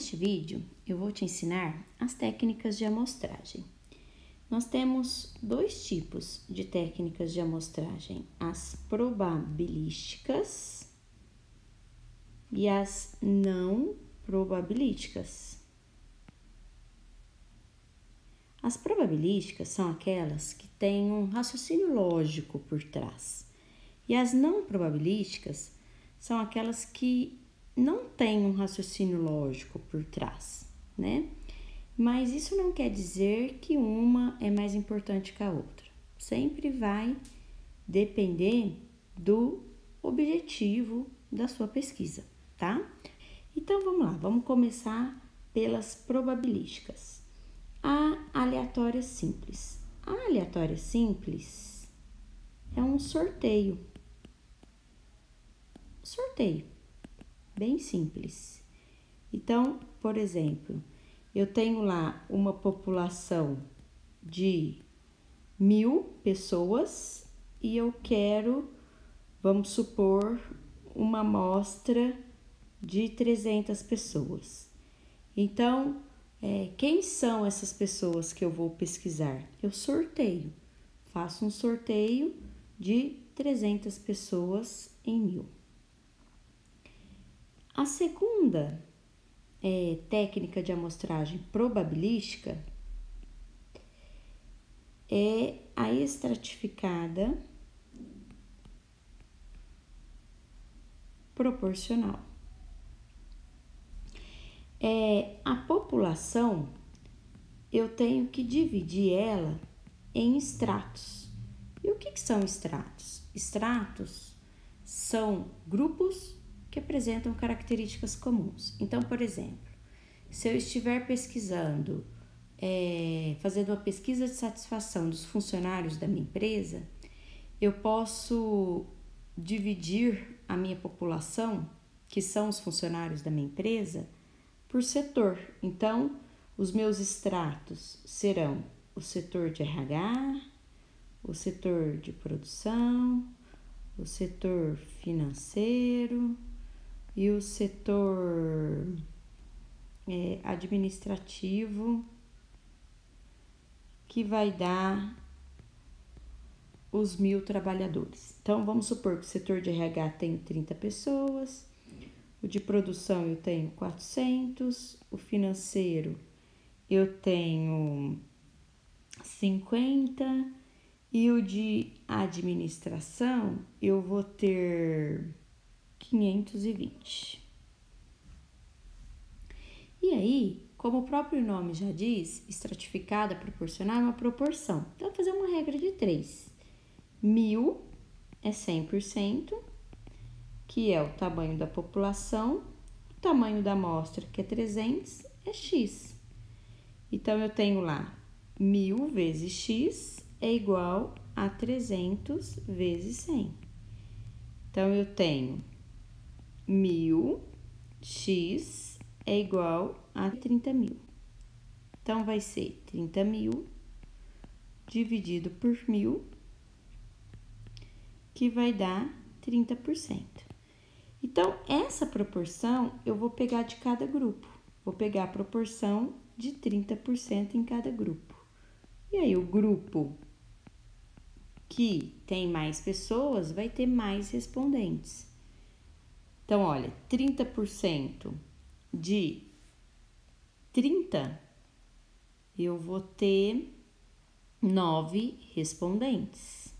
neste vídeo eu vou te ensinar as técnicas de amostragem. Nós temos dois tipos de técnicas de amostragem, as probabilísticas e as não probabilísticas. As probabilísticas são aquelas que têm um raciocínio lógico por trás, e as não probabilísticas são aquelas que não têm um raciocínio lógico por trás, né? Mas isso não quer dizer que uma é mais importante que a outra. Sempre vai depender do objetivo da sua pesquisa, tá? Então vamos lá, vamos começar pelas probabilísticas. A aleatória simples. A aleatória simples é um sorteio. Bem simples. Então, por exemplo, eu tenho lá uma população de 1000 pessoas e eu quero, vamos supor, uma amostra de 300 pessoas. Então, quem são essas pessoas que eu vou pesquisar? Eu sorteio, faço um sorteio de 300 pessoas em 1000. A segunda técnica de amostragem probabilística é a estratificada proporcional. A população, eu tenho que dividir ela em estratos. E o que são estratos? Estratos são grupos que apresentam características comuns. Então, por exemplo, se eu estiver pesquisando, fazendo uma pesquisa de satisfação dos funcionários da minha empresa, eu posso dividir a minha população, que são os funcionários da minha empresa, por setor. Então, os meus estratos serão o setor de RH, o setor de produção, o setor financeiro e o setor administrativo, que vai dar os 1000 trabalhadores. Então, vamos supor que o setor de RH tem 30 pessoas, o de produção eu tenho 400, o financeiro eu tenho 50 e o de administração eu vou ter 520. E aí, como o próprio nome já diz, estratificada proporcional é uma proporção. Então, vou fazer uma regra de 3. 1000 é 100%, que é o tamanho da população. O tamanho da amostra, que é 300, é x. Então, eu tenho lá 1000 vezes x é igual a 300 vezes 100. Então, eu tenho 1000x é igual a 30.000. Então, vai ser 30.000 dividido por 1000, que vai dar 30%. Então, essa proporção eu vou pegar de cada grupo. Vou pegar a proporção de 30% em cada grupo. E aí, o grupo que tem mais pessoas vai ter mais respondentes. Então, olha, 30% de 30, eu vou ter 9 respondentes,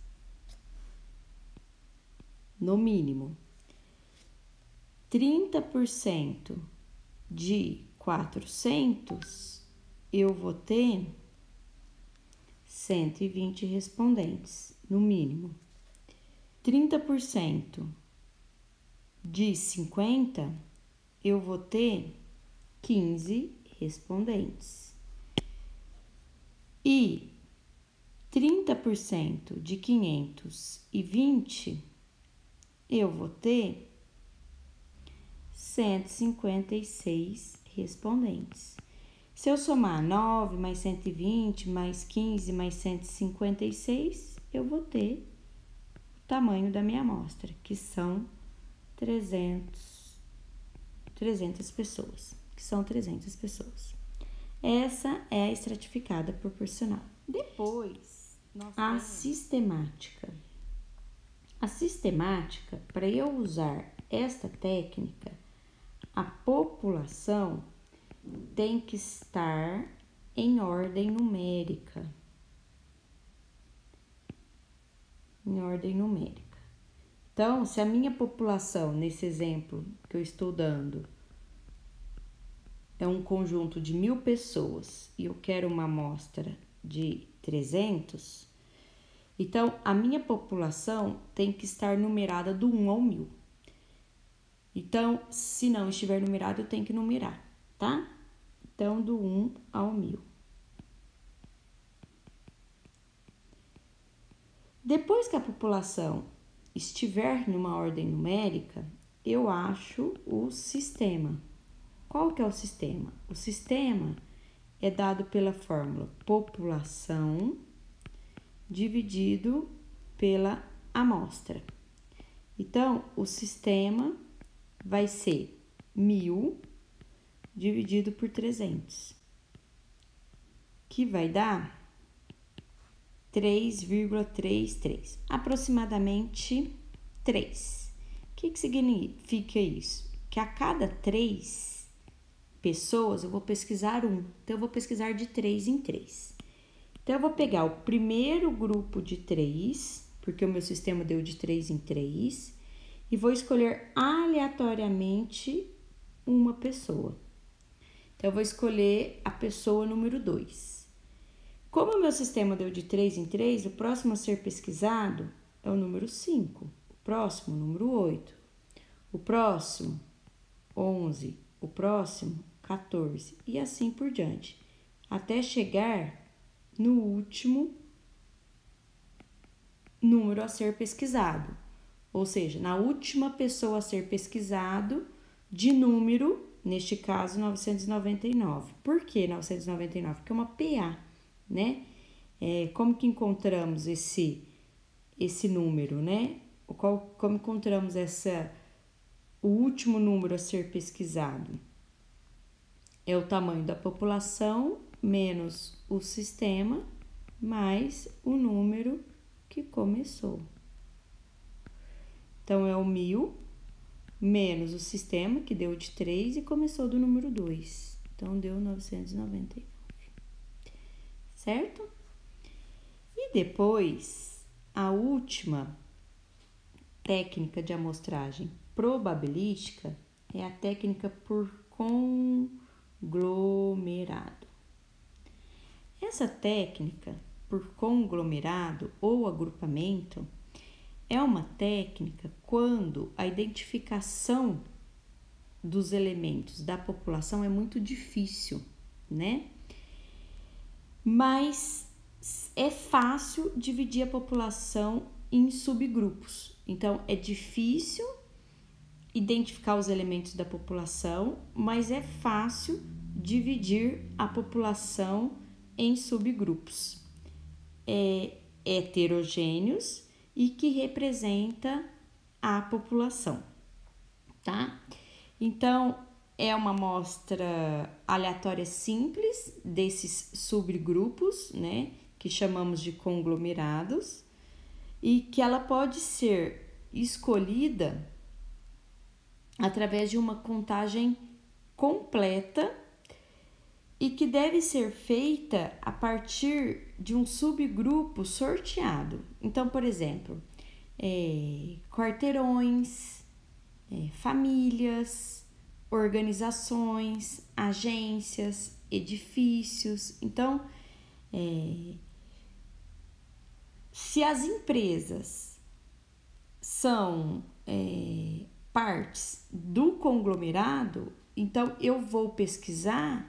no mínimo. 30% de 400, eu vou ter 120 respondentes, no mínimo. 30% de 50, eu vou ter 15 respondentes. E 30% de 520, eu vou ter 156 respondentes. Se eu somar 9 mais 120 mais 15 mais 156, eu vou ter o tamanho da minha amostra, que são 300 pessoas, que que são 300 pessoas. Essa é a estratificada proporcional. Depois, a sistemática. A sistemática, para eu usar esta técnica, a população tem que estar em ordem numérica. Em ordem numérica. Então, se a minha população, nesse exemplo que eu estou dando, é um conjunto de 1.000 pessoas e eu quero uma amostra de 300, então a minha população tem que estar numerada do 1 ao 1.000. Então, se não estiver numerado, eu tenho que numerar, tá? Então, do 1 ao 1.000. Depois que a população estiver numa ordem numérica, eu acho o sistema. Qual que é o sistema? O sistema é dado pela fórmula população dividido pela amostra. Então, o sistema vai ser 1.000 dividido por 300, que vai dar 3,33, aproximadamente 3. O que significa isso? Que a cada 3 pessoas eu vou pesquisar um, então eu vou pesquisar de 3 em 3. Então eu vou pegar o primeiro grupo de 3, porque o meu sistema deu de 3 em 3, e vou escolher aleatoriamente uma pessoa. Então eu vou escolher a pessoa número 2. Como o meu sistema deu de 3 em 3, o próximo a ser pesquisado é o número 5, o próximo, o número 8, o próximo, 11, o próximo, 14, e assim por diante, até chegar no último número a ser pesquisado, ou seja, na última pessoa a ser pesquisado de número, neste caso, 999. Por que 999? Porque é uma PA, né? Como que encontramos esse número, né? Como encontramos o último número a ser pesquisado? É o tamanho da população menos o sistema mais o número que começou. Então, é o 1.000 menos o sistema, que deu de 3 e começou do número 2. Então, deu 999. Certo? E depois, a última técnica de amostragem probabilística é a técnica por conglomerado. Essa técnica por conglomerado ou agrupamento é uma técnica quando a identificação dos elementos da população é muito difícil, né? Mas é fácil dividir a população em subgrupos. Então, é difícil identificar os elementos da população, mas é fácil dividir a população em subgrupos heterogêneos e que representa a população, tá? Então, é uma amostra aleatória simples desses subgrupos, né, que chamamos de conglomerados, e que ela pode ser escolhida através de uma contagem completa e que deve ser feita a partir de um subgrupo sorteado. Então, por exemplo, quarteirões, famílias, organizações, agências, edifícios. Então, se as empresas são partes do conglomerado, então eu vou pesquisar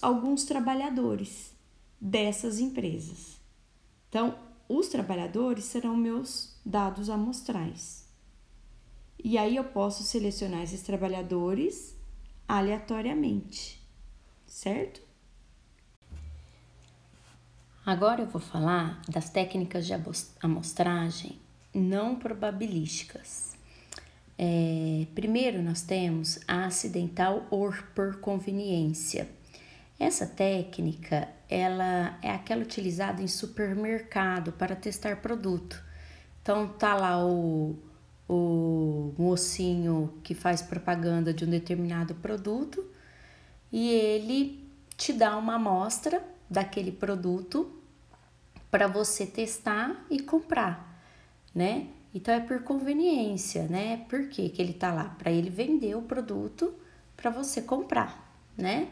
alguns trabalhadores dessas empresas. Então, os trabalhadores serão meus dados amostrais. E aí eu posso selecionar esses trabalhadores aleatoriamente, certo? Agora eu vou falar das técnicas de amostragem não probabilísticas. Primeiro nós temos a acidental ou por conveniência. Essa técnica, ela é aquela utilizada em supermercado para testar produto. Então tá lá o mocinho que faz propaganda de um determinado produto e ele te dá uma amostra daquele produto para você testar e comprar, né? Então é por conveniência, né? Por que ele tá lá? Para ele vender o produto para você comprar, né?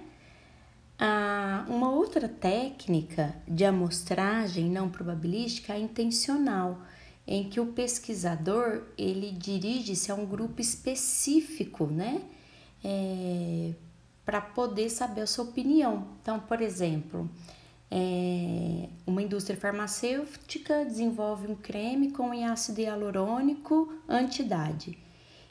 Uma outra técnica de amostragem não probabilística é a intencional, em que o pesquisador ele dirige-se a um grupo específico, né? Para poder saber a sua opinião. Então, por exemplo, uma indústria farmacêutica desenvolve um creme com ácido hialurônico anti-idade.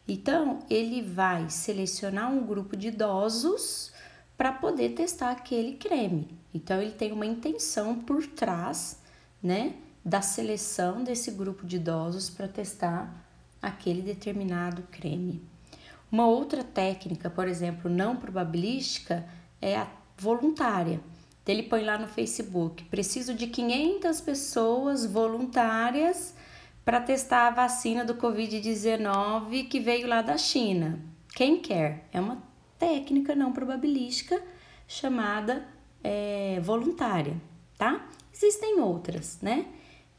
Então, ele vai selecionar um grupo de idosos para poder testar aquele creme. Então, ele tem uma intenção por trás, né, da seleção desse grupo de idosos para testar aquele determinado creme. Uma outra técnica, por exemplo, não probabilística, é a voluntária. Ele põe lá no Facebook: preciso de 500 pessoas voluntárias para testar a vacina do Covid-19 que veio lá da China. Quem quer? É uma técnica não probabilística chamada voluntária, tá? Existem outras, né?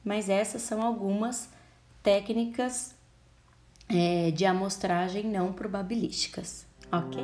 Mas essas são algumas técnicas de amostragem não probabilísticas, ok?